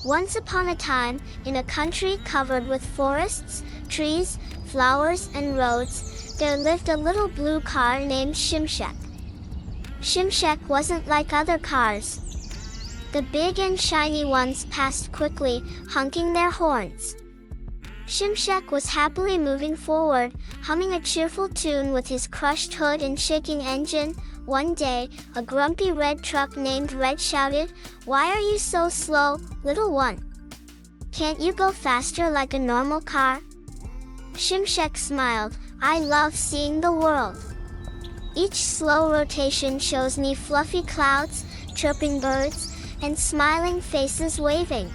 Once upon a time, in a country covered with forests, trees, flowers, and roads, there lived a little blue car named SIMSEK. SIMSEK wasn't like other cars. The big and shiny ones passed quickly, honking their horns. SIMSEK was happily moving forward, humming a cheerful tune with his crushed hood and shaking engine. One day, a grumpy red truck named Red shouted, "Why are you so slow, little one? Can't you go faster like a normal car?" SIMSEK smiled, "I love seeing the world. Each slow rotation shows me fluffy clouds, chirping birds, and smiling faces waving."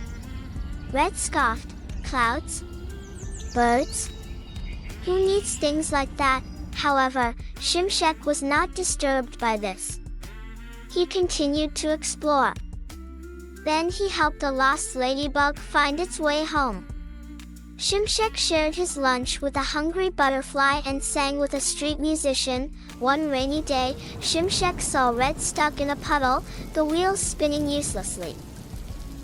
Red scoffed, "Clouds? Birds? Who needs things like that?" However, SIMSEK was not disturbed by this. He continued to explore. Then he helped a lost ladybug find its way home. SIMSEK shared his lunch with a hungry butterfly and sang with a street musician. One rainy day, SIMSEK saw Red stuck in a puddle, the wheels spinning uselessly.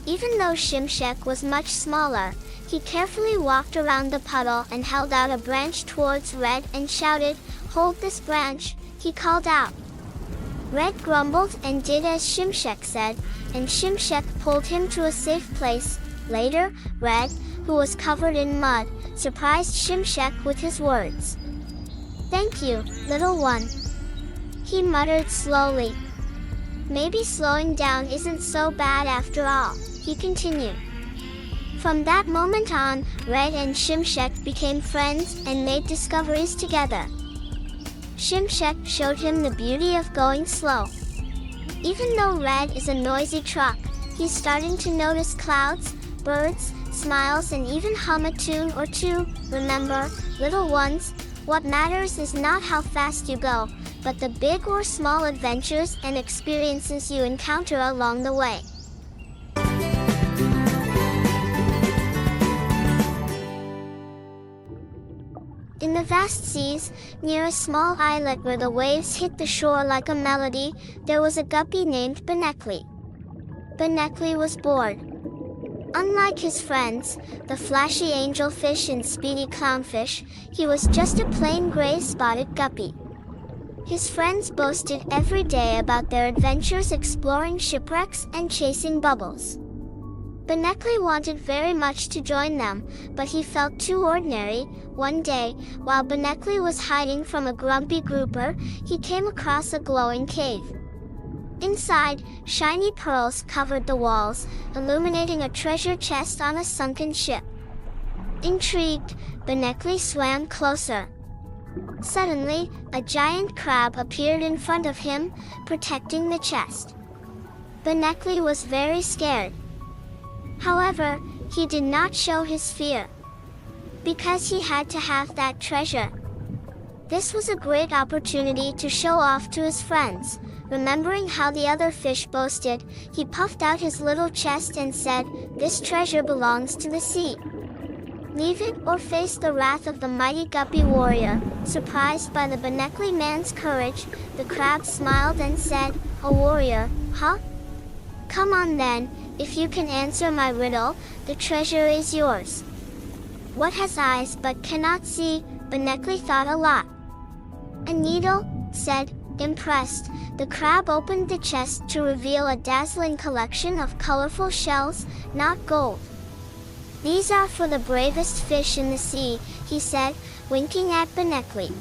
Even though SIMSEK was much smaller, he carefully walked around the puddle and held out a branch towards Red and shouted, "Hold this branch," he called out. Red grumbled and did as SIMSEK said, and SIMSEK pulled him to a safe place. Later, Red, who was covered in mud, surprised SIMSEK with his words. "Thank you, little one," he muttered slowly. "Maybe slowing down isn't so bad after all," he continued. From that moment on, Red and SIMSEK became friends and made discoveries together. SIMSEK showed him the beauty of going slow. Even though Red is a noisy truck, he's starting to notice clouds, birds, smiles, and even hum a tune or two. Remember, little ones, what matters is not how fast you go, but the big or small adventures and experiences you encounter along the way. In the vast seas, near a small islet where the waves hit the shore like a melody, there was a guppy named BENEKLI. BENEKLI was bored. Unlike his friends, the flashy angelfish and speedy clownfish, he was just a plain gray spotted guppy. His friends boasted every day about their adventures exploring shipwrecks and chasing bubbles. BENEKLI wanted very much to join them, but he felt too ordinary. One day, while BENEKLI was hiding from a grumpy grouper, he came across a glowing cave. Inside, shiny pearls covered the walls, illuminating a treasure chest on a sunken ship. Intrigued, BENEKLI swam closer. Suddenly, a giant crab appeared in front of him, protecting the chest. BENEKLI was very scared. However, he did not show his fear, because he had to have that treasure. This was a great opportunity to show off to his friends. Remembering how the other fish boasted, he puffed out his little chest and said, "This treasure belongs to the sea. Leave it or face the wrath of the mighty guppy warrior." Surprised by the BENEKLI man's courage, the crab smiled and said, "A warrior, huh? Come on then, if you can answer my riddle, the treasure is yours." "What has eyes but cannot see?" BENEKLI thought a lot. "A needle," said. Impressed, the crab opened the chest to reveal a dazzling collection of colorful shells, not gold. "These are for the bravest fish in the sea," he said, winking at BENEKLI.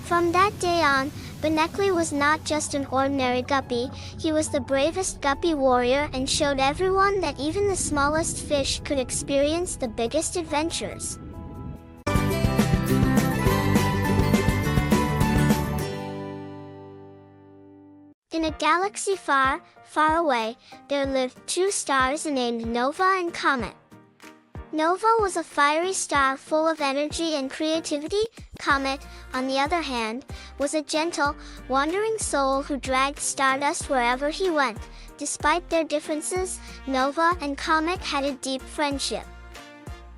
From that day on, BENEKLI was not just an ordinary guppy, he was the bravest guppy warrior and showed everyone that even the smallest fish could experience the biggest adventures. In a galaxy far, far away, there lived two stars named Nova and Comet. Nova was a fiery star full of energy and creativity. Comet, on the other hand, was a gentle, wandering soul who dragged stardust wherever he went. Despite their differences, Nova and Comet had a deep friendship.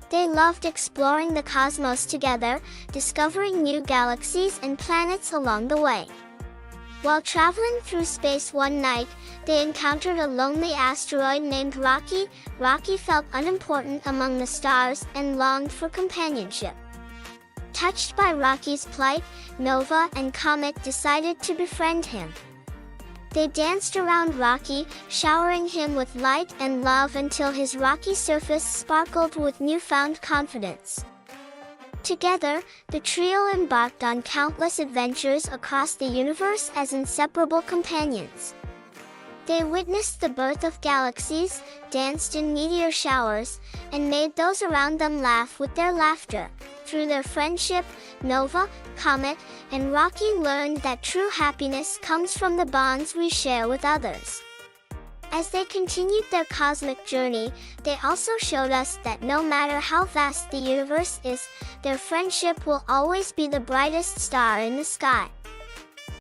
They loved exploring the cosmos together, discovering new galaxies and planets along the way. While traveling through space one night, they encountered a lonely asteroid named Rocky. Rocky felt unimportant among the stars and longed for companionship. Touched by Rocky's plight, Nova and Comet decided to befriend him. They danced around Rocky, showering him with light and love until his rocky surface sparkled with newfound confidence. Together, the trio embarked on countless adventures across the universe as inseparable companions. They witnessed the birth of galaxies, danced in meteor showers, and made those around them laugh with their laughter. Through their friendship, Nova, Comet, and Rocky learned that true happiness comes from the bonds we share with others. As they continued their cosmic journey, they also showed us that no matter how vast the universe is, their friendship will always be the brightest star in the sky.